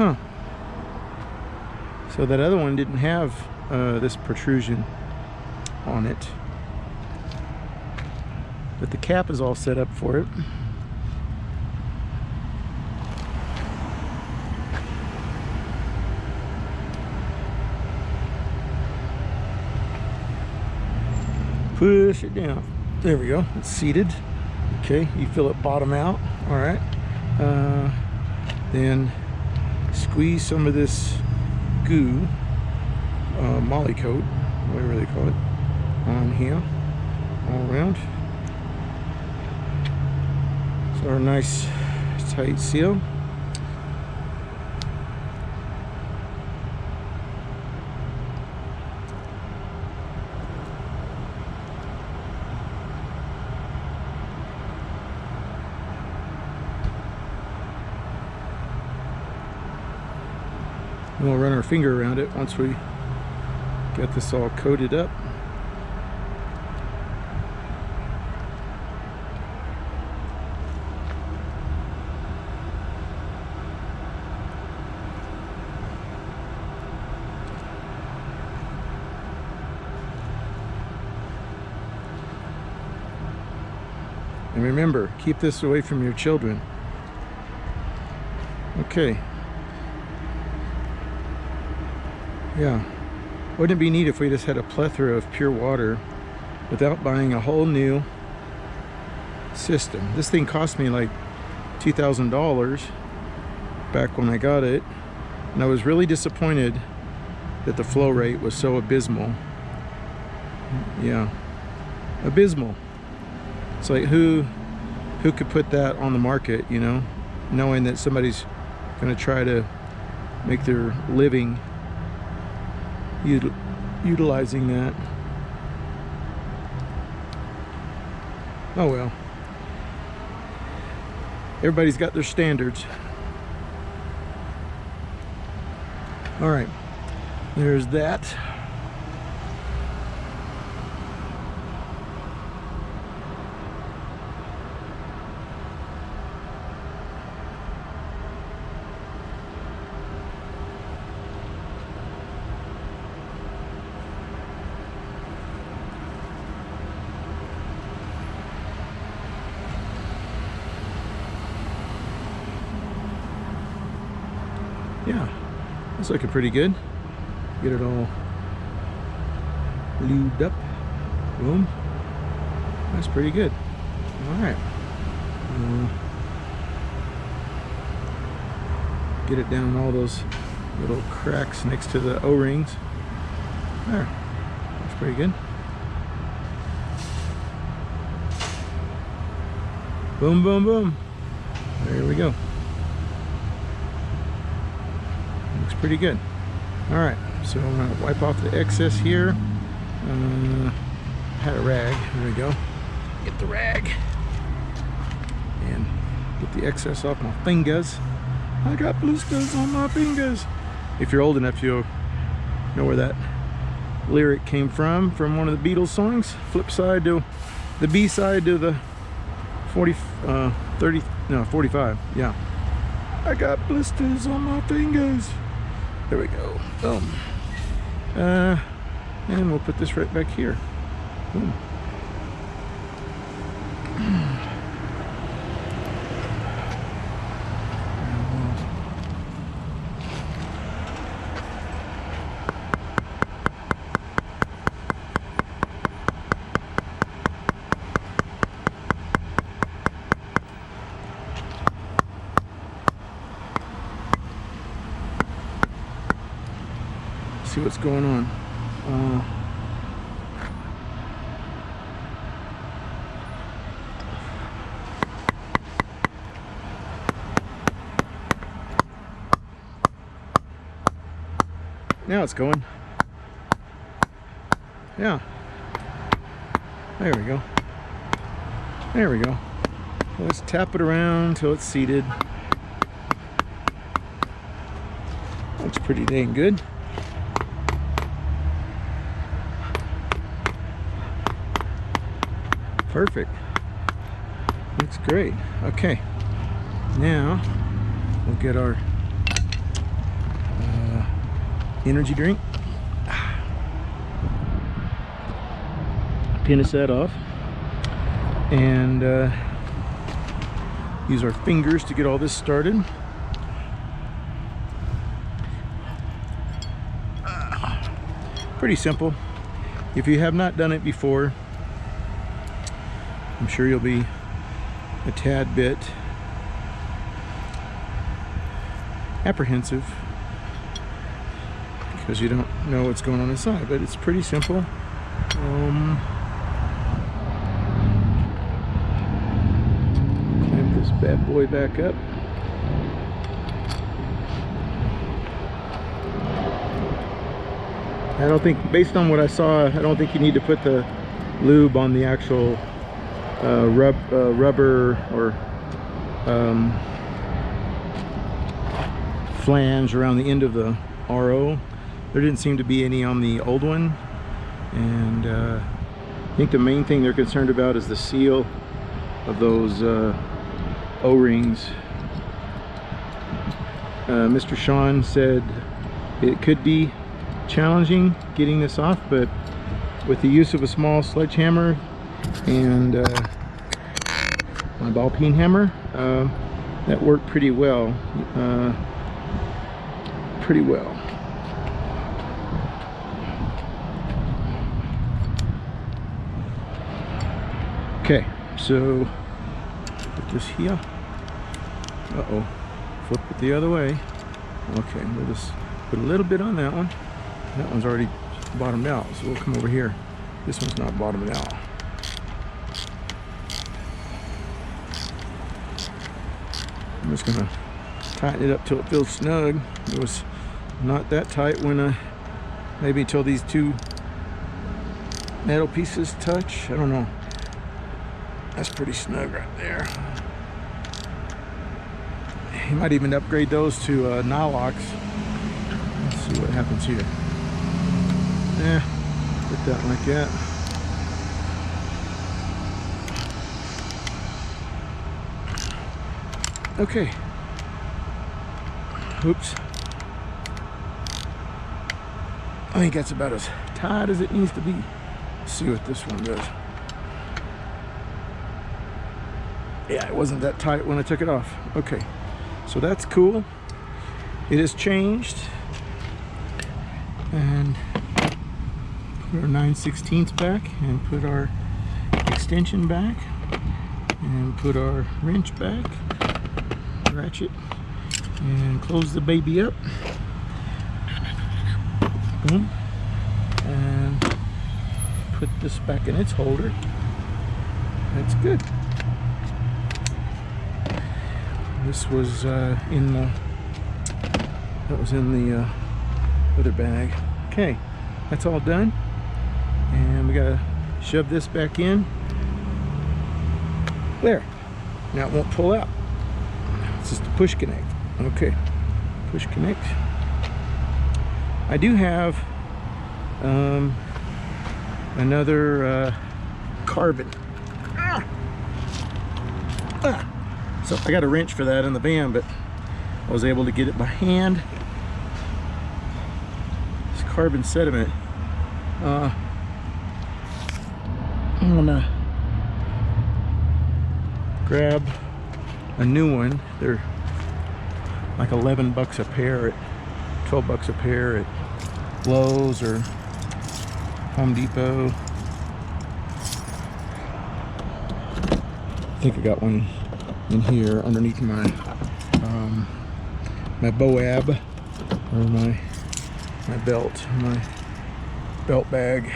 Huh. So that other one didn't have this protrusion on it. But the cap is all set up for it. Push it down. There we go. It's seated. Okay, you feel it bottom out. All right. Then squeeze some of this goo, molly coat, whatever they call it, on here, all around. So our nice tight seal. And we'll run our finger around it once we get this all coated up. And remember, keep this away from your children. Okay. Yeah, wouldn't it be neat if we just had a plethora of pure water without buying a whole new system? This thing cost me like $2,000 back when I got it, and I was really disappointed that the flow rate was so abysmal. Yeah, abysmal. It's like who could put that on the market, you know, knowing that somebody's going to try to make their living utilizing that. Oh well, everybody's got their standards. All right, there's that. Yeah, it's looking pretty good. Get it all lubed up. Boom. That's pretty good. All right. Get it down all those little cracks next to the O-rings. There. That's pretty good. Boom, boom, boom. There we go. Looks pretty good. All right, so I'm gonna wipe off the excess here. Had a rag. There we go. Get the rag and get the excess off my fingers. I got blisters on my fingers. If you're old enough, you'll know where that lyric came from one of the Beatles songs. Flip side to the B side to the 45. Yeah. I got blisters on my fingers. There we go. Boom. And we'll put this right back here. Boom. See what's going on. Now it's going. Yeah. There we go. There we go. Let's tap it around until it's seated. Looks pretty dang good. Perfect. Looks great. Okay. Now we'll get our energy drink. Finish that off, and use our fingers to get all this started. Pretty simple. If you have not done it before, I'm sure you'll be a tad bit apprehensive because you don't know what's going on inside, but it's pretty simple. Clamp this bad boy back up. I don't think, based on what I saw, I don't think you need to put the lube on the actual rubber or flange around the end of the RO. There didn't seem to be any on the old one, and I think the main thing they're concerned about is the seal of those O-rings. Mr. Sean said it could be challenging getting this off, but with the use of a small sledgehammer and my ball peen hammer, that worked pretty well. Okay, so put this here. Uh-oh, flip it the other way. Okay, we'll just put a little bit on that one. That one's already bottomed out, so we'll come over here. This one's not bottomed out. I'm just gonna tighten it up till it feels snug. It was not that tight when maybe till these two metal pieces touch. I don't know. That's pretty snug right there. You might even upgrade those to Nylox. Let's see what happens here. Put that like that. Okay. Oops. I think that's about as tight as it needs to be. Let's see what this one does. Yeah, it wasn't that tight when I took it off. Okay, so that's cool. It has changed. And put our 9/16 back, and put our extension back, and put our wrench back, ratchet, and close the baby up. Boom. And put this back in its holder. That's good. This was in the other bag. Okay, that's all done, and we gotta shove this back in there. Now it won't pull out. It's just a push connect. Okay, push connect. I do have another carbon. So I got a wrench for that in the van, but I was able to get it by hand. This carbon sediment. I'm gonna grab a new one. They're like 11 bucks a pair, at 12 bucks a pair at Lowe's or Home Depot. I think I got one in here underneath my my Boab, or my belt, my belt bag.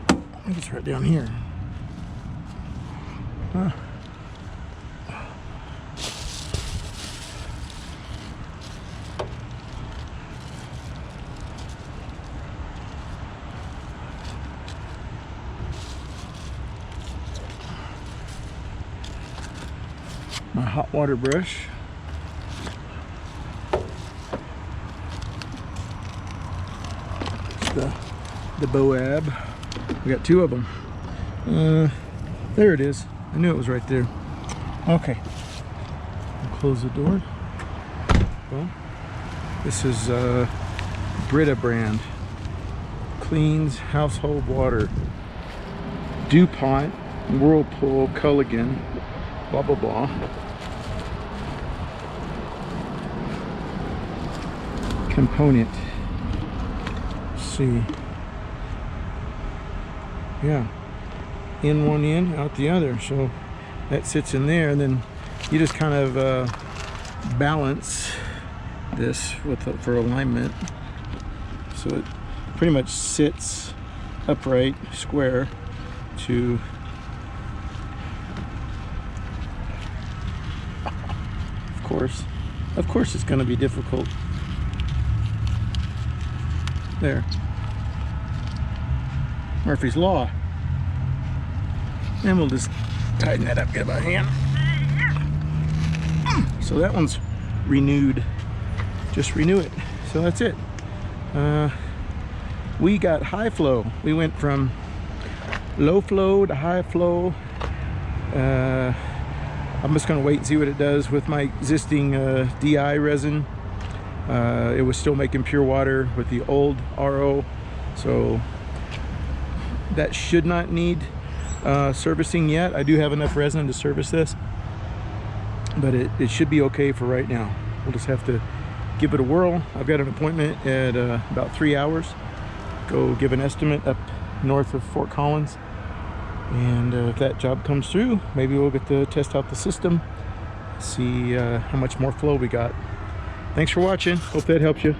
I think it's right down here. Huh. My hot water brush. It's the Boab. We got two of them. There it is. I knew it was right there. Okay. I'll close the door. Well, this is Brita brand. Cleans household water. DuPont, Whirlpool, Culligan, blah blah blah. Component. Let's see. Yeah. In one end, out the other. So that sits in there, and then you just kind of balance this with for alignment. So it pretty much sits upright, square to of course it's going to be difficult. There. Murphy's Law. And we'll just tighten that up, get by hand. So that one's renewed. Just renew it. So that's it. We got high flow. We went from low flow to high flow. I'm just going to wait and see what it does with my existing DI resin. It was still making pure water with the old RO, so that should not need servicing yet. I do have enough resin to service this, but it should be okay for right now. We'll just have to give it a whirl. I've got an appointment at about 3 hours. Go give an estimate up north of Fort Collins, and if that job comes through, maybe we'll get to test out the system, see how much more flow we got. Thanks for watching. Hope that helps you.